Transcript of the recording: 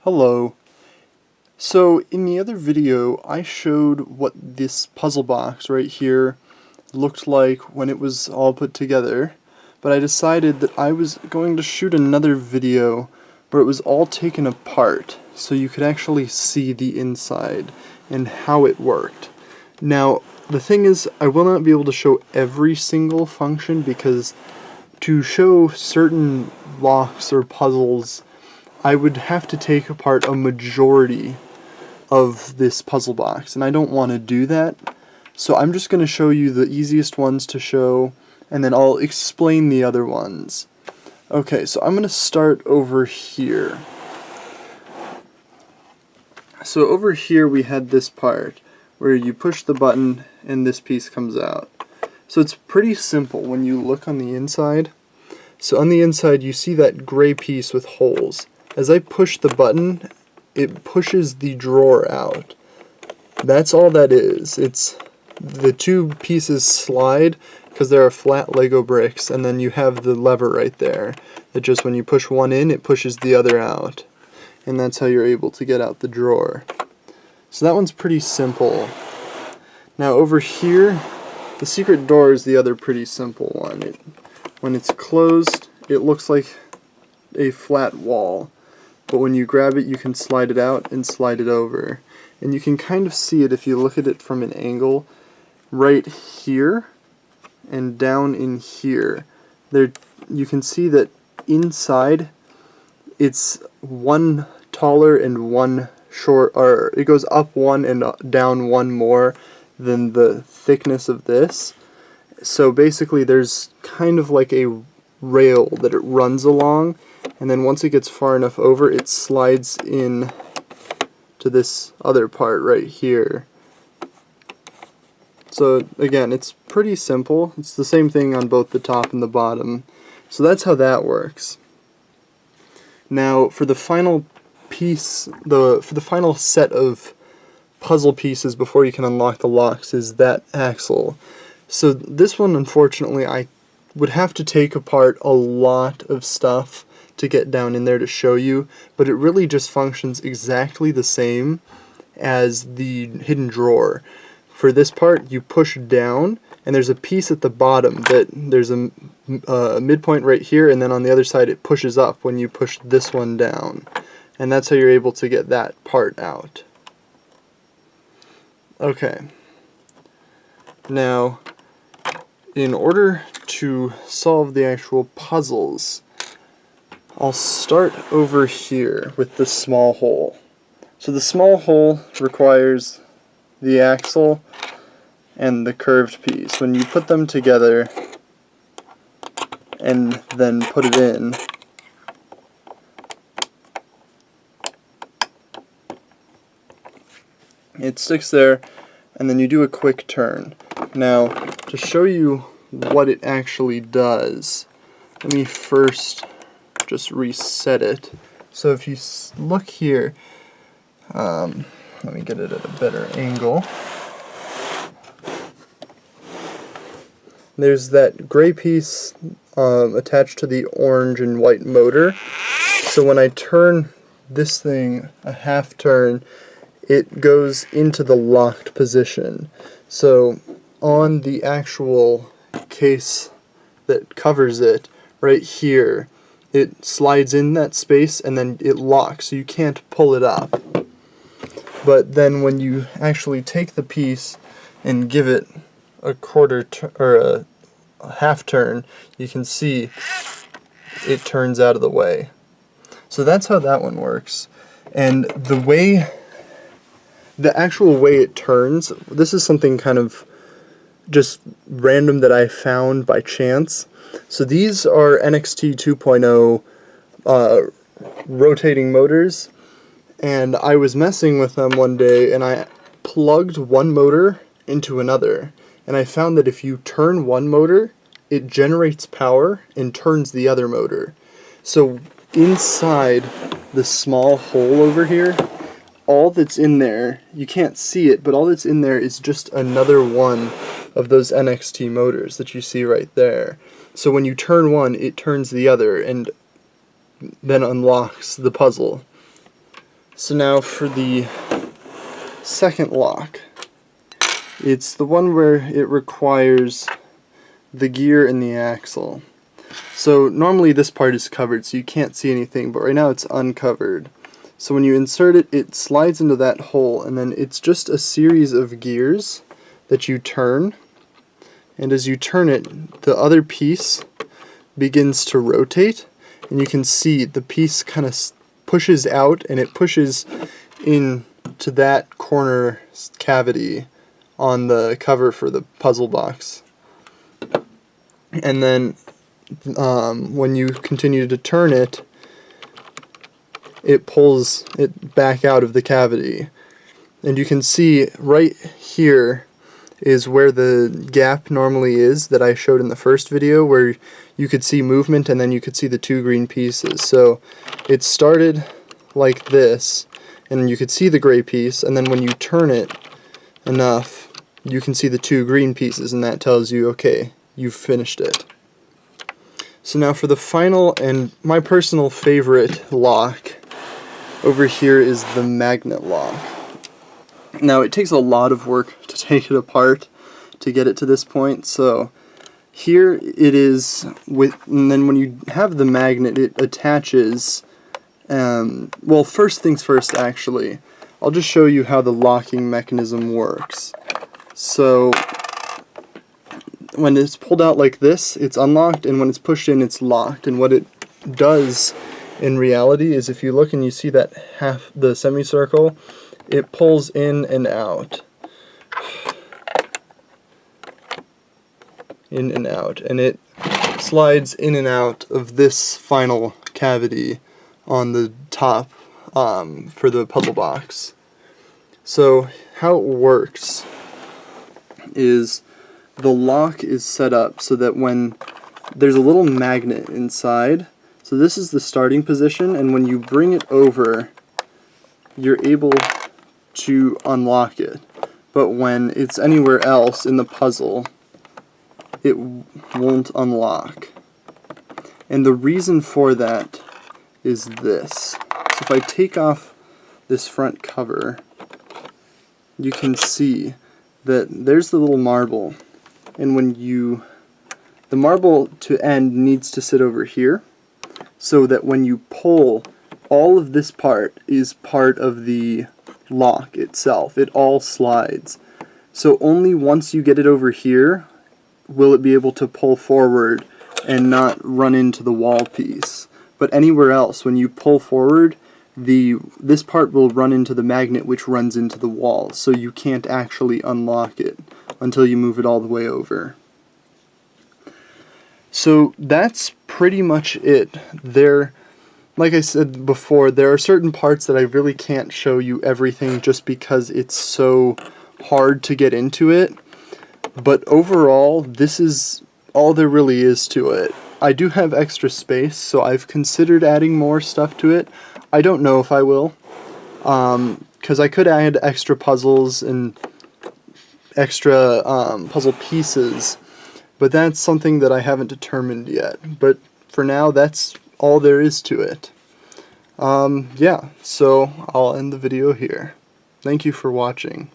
Hello. So in the other video I showed what this puzzle box right here looked like when it was all put together, but I decided that I was going to shoot another video where it was all taken apart so you could actually see the inside and how it worked. Now the thing is, I will not be able to show every single function because to show certain locks or puzzles I would have to take apart a majority of this puzzle box, and I don't want to do that. So I'm just going to show you the easiest ones to show, and then I'll explain the other ones. Okay, so I'm going to start over here. So over here we had this part where you push the button and this piece comes out. So it's pretty simple when you look on the inside. So on the inside you see that gray piece with holes. As I push the button, it pushes the drawer out. That's all that is. It's the two pieces slide because there are flat Lego bricks, and then you have the lever right there that just when you push one in, it pushes the other out. And that's how you're able to get out the drawer. So that one's pretty simple. Now over here, the secret door is the other pretty simple one. When it's closed, it looks like a flat wall. But when you grab it, you can slide it out and slide it over. And you can kind of see it if you look at it from an angle right here and down in here. There, you can see that inside it's one taller and one short, or it goes up one and down one more than the thickness of this. So basically there's kind of like a rail that it runs along, and then once it gets far enough over, it slides in to this other part right here. So again, it's pretty simple. It's the same thing on both the top and the bottom. So that's how that works. Now for the final piece, for the final set of puzzle pieces before you can unlock the locks is that axle. So this one, unfortunately, I would have to take apart a lot of stuff to get down in there to show you, but it really just functions exactly the same as the hidden drawer. For this part, you push down, and there's a piece at the bottom that there's a midpoint right here, and then on the other side it pushes up when you push this one down. And that's how you're able to get that part out. Okay. Now, in order to solve the actual puzzles, I'll start over here with the small hole. So the small hole requires the axle and the curved piece. When you put them together and then put it in, it sticks there, and then you do a quick turn. Now, to show you what it actually does, let me first just reset it. So if you look here, let me get it at a better angle. There's that gray piece attached to the orange and white motor. So when I turn this thing a half turn, it goes into the locked position. So on the actual case that covers it, right here, it slides in that space and then it locks, so you can't pull it up. But then when you actually take the piece and give it a or a half turn, you can see it turns out of the way. So that's how that one works. And the actual way it turns, this is something kind of just random that I found by chance. So these are NXT 2.0 rotating motors, and I was messing with them one day and I plugged one motor into another, and I found that if you turn one motor, it generates power and turns the other motor. So inside the small hole over here, all that's in there, you can't see it, but all that's in there is just another one of those NXT motors that you see right there. So when you turn one, it turns the other and then unlocks the puzzle. So now for the second lock. It's the one where it requires the gear and the axle. So normally this part is covered so you can't see anything, but right now it's uncovered. So when you insert it, it slides into that hole, and then it's just a series of gears that you turn, and as you turn it, the other piece begins to rotate, and you can see the piece kind of pushes out, and it pushes into that corner cavity on the cover for the puzzle box. And then when you continue to turn it, it pulls it back out of the cavity. And you can see right here is where the gap normally is that I showed in the first video, where you could see movement and then you could see the two green pieces. So it started like this, and you could see the gray piece, and then when you turn it enough, you can see the two green pieces, and that tells you, okay, you've finished it. So now for the final and my personal favorite lock, over here is the magnet lock. Now it takes a lot of work to take it apart to get it to this point, so here it is and then when you have the magnet, it attaches, well, first things first actually, I'll just show you how the locking mechanism works. So when it's pulled out like this, it's unlocked, and when it's pushed in, it's locked. And what it does in reality is, if you look and you see that half, the semicircle, it pulls in and out. In and out. And it slides in and out of this final cavity on the top for the puzzle box. So how it works is the lock is set up so that when there's a little magnet inside, so this is the starting position, and when you bring it over, you're able to unlock it. But when it's anywhere else in the puzzle, it won't unlock. And the reason for that is this. So if I take off this front cover, you can see that there's the little marble, and when the marble to end needs to sit over here, so that when you pull, all of this part is part of the lock itself. It all slides. So only once you get it over here will it be able to pull forward and not run into the wall piece. But anywhere else, when you pull forward, this part will run into the magnet, which runs into the wall, so you can't actually unlock it until you move it all the way over. So that's pretty much it. Like I said before, there are certain parts that I really can't show you everything just because it's so hard to get into it, but overall, this is all there really is to it. I do have extra space, so I've considered adding more stuff to it. I don't know if I will, because I could add extra puzzles and extra puzzle pieces, but that's something that I haven't determined yet. But for now, that's all there is to it. Yeah, so I'll end the video here. Thank you for watching.